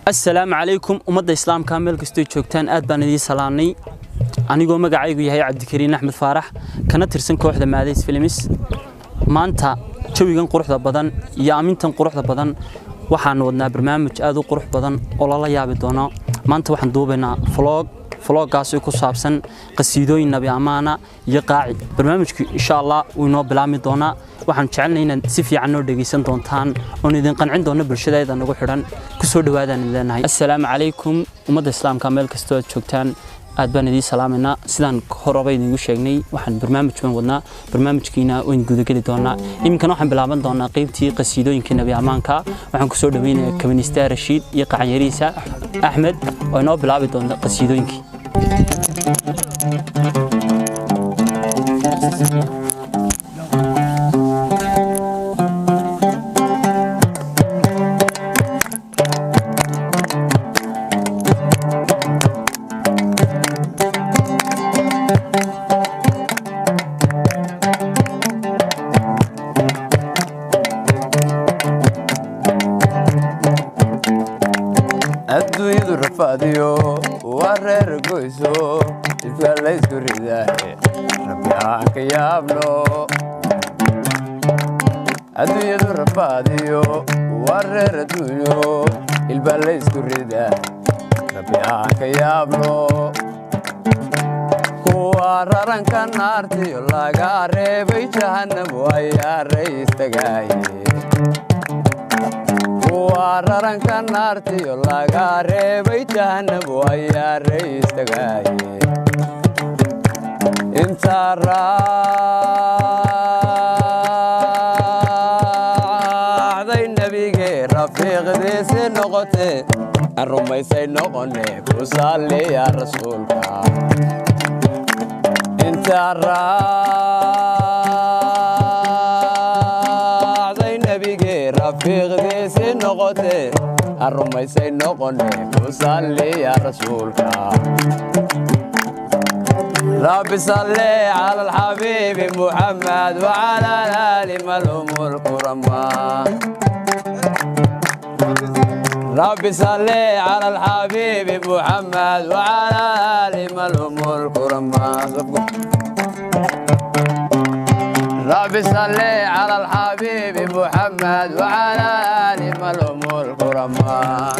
السلام عليكم ومدى إسلام كامل كستوي جوجتان آد بان idin salaanay anigoo magacaygu yahay Cabdikariin Axmed Faarax kana tirsan kooxda Maadays Films maanta jawigan quruxda badan iyo aamintan quruxda badan waxaan wadnaa barnaamij aad u qurux badan oo la yaabi doono maanta waxaan duubaynaa vloggaas ku saabsan qasiidooyin nabi amaana iyo qaaci barnaamijku insha Allah uu inoo bilaami doona waxaan jecelnahay inaad si fiican oo dhageysan doontaan oo idin qancin doono bulshadayda nagu xiran ku soo dhawaadaan ilaahay assalaamu calaykum ummadda islaamka meel kasta oo joogtaan aad baan idin salaameynaa sidaan horabay idin sheegnay waxaan barnaamijkan wadnaa barnaamijkiina oo in gudagali doona imkan waxaan bilaaban doonaa qaybtii qasiidooyinka nabi amaanka waxaan ku soo dhaweynayaa kaminista Rashiid iyo qacanyariisa Axmed oo inoo bilaabi doona qasiidooyinkii adduunyadu rafaadiyo waa reer goyso ifka la isku ridaaye rabbi aan ka yaabno adduunyadu rafaadiyo waa reer adduunyo ilba la isku ridaaye rabbi aan ka yaabno kuwa raranka naartiyo laga reebay jahannam ayaa rays tagaaye wararanka naartiyo laga reebay jahannam ayaa rays tagaaye inta raacday nabigee rafiiqdiisi noqote aan rumaysay noqone ku salliya rasuulka inta raacday nabigee rafiiqdiisi noqote aan rumaysay noqone ku salliya rasuulka rabbi salli cala alxabiibi muxamed wacala aali malhumul kuramaa rabbi salli cala alxabiibi muxamed wacala aali malhumul kuramaa رب صلي على الحبيب محمد وعلى آله ملهم الكرماء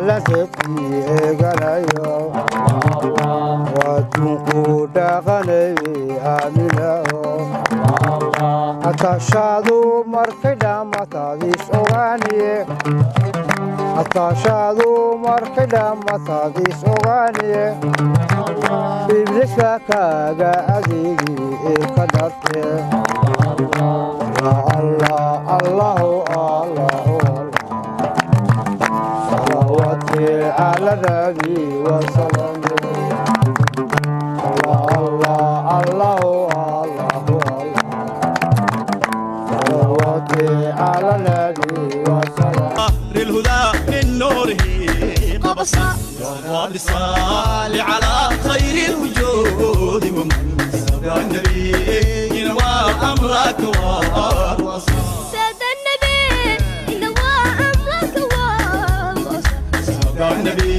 alla tebkiiganayo waadunku dhaqanay aaminayo ataashaadu markay dhammatadiis ogaaniye ataashaadu markay dhammatadiis ogaaniye ibliska kaaga adeegi ee ka dharte allahu salawati ala nabi wasalam allahu salawati ala nabi wasalam للهدى من نوره قبصا وبصال على خير الوجود ومن سبع النبي وأمرك ووصى ساد النبي وأمرك ووصى سبع النبي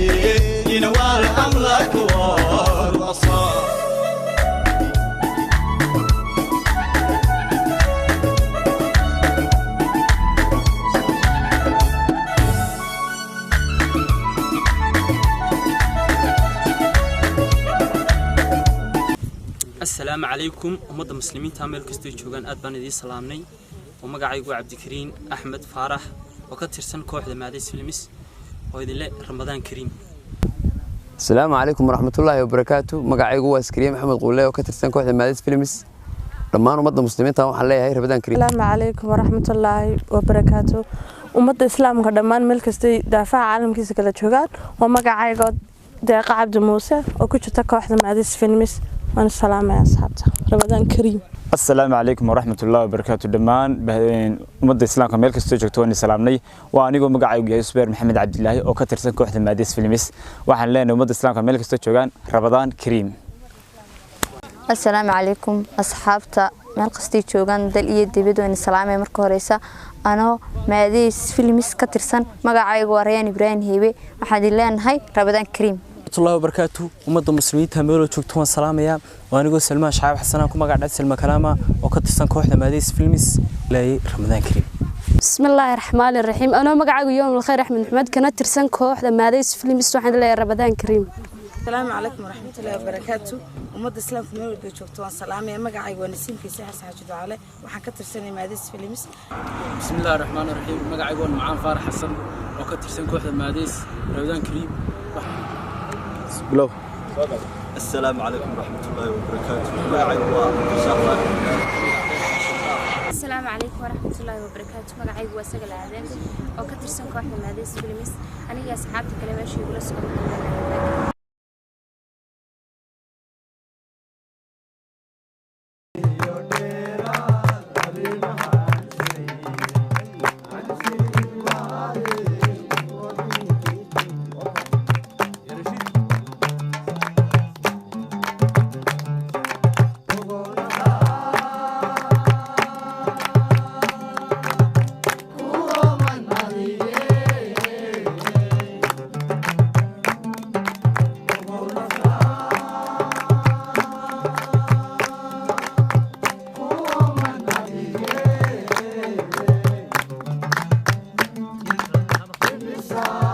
وأمرك ووصى السلام عليكم ومدة مسلمين تعمل كستي جوجان أدبان دي سلامني ومقعيقو عبد الكريم أحمد فارح وكترسن كوحدة ماديس فيلمس وإذن الله رمضان كريم. السلام عليكم ورحمة الله وبركاته مقعيقو عسكريم محمد قولي وكترسن كوحدة ماديس فيلمس dhammaan ummadda muslimiinta waxaan leeyahay Ramadan Kariim. Assalamu alaykum wa rahmatullahi wa barakatuh. Ummadda Islaamka dhammaan meel kasta daafaca caalamkiisa kala joogaan waa magacayga Deeqa Cabdi Muuse oo ku jirta kooxda Maadis Films. waan salaamay asxaabta. Ramadan Kariim. السلام عليكم ورحمة الله وبركاته دمان مدة إسلام كمال كستوجك توني سلامني وأنيقو مقعي يوسف محمد عبد الله أو كترسن كوحدة الماديس فيلمس وحن لنا مدة إسلام كمال كستوجك رمضان كريم. السلام عليكم أصحابتا مال قستي جوغان دل iyo dibad waan salaamay marka horeysa ano maadis filmis ka tirsan magacaygu waa Rayaan Ibrahim Hiibe waxaan ilaahay Ramadan Kariim الله وبركاته ومدة مسلمين تعملوا تشوكتون سلام يا وأنا أقول سلمان شعب حسنا كم قاعد أسلم كلامه وكتستن كوحدة ماديس فيلمس لاي رمضان كريم. بسم الله الرحمن الرحيم أنا مقعد يوم الخير أحمد محمد كانت ترسن كوحدة ماديس فيلمس وحنا لاي رمضان كريم. السلام عليكم ورحمة الله وبركاته ومدة إسلام في مول بيشوفتوان سلام يا مقعي ونسيم في ساحة ساجد عليه وحكتر سنة ماديس فيلمس. بسم الله الرحمن الرحيم مقعي معان فارح حسن وكتر سنة كوحدة ماديس رمضان كريم. بلو. السلام عليكم ورحمة الله وبركاته. السلام عليكم ورحمة الله وبركاته مقعي وسجل عادين وكتر سنة كوحدة ماديس فيلمس أنا يا أصحابي كلمة شيء ولا سؤال Sorry.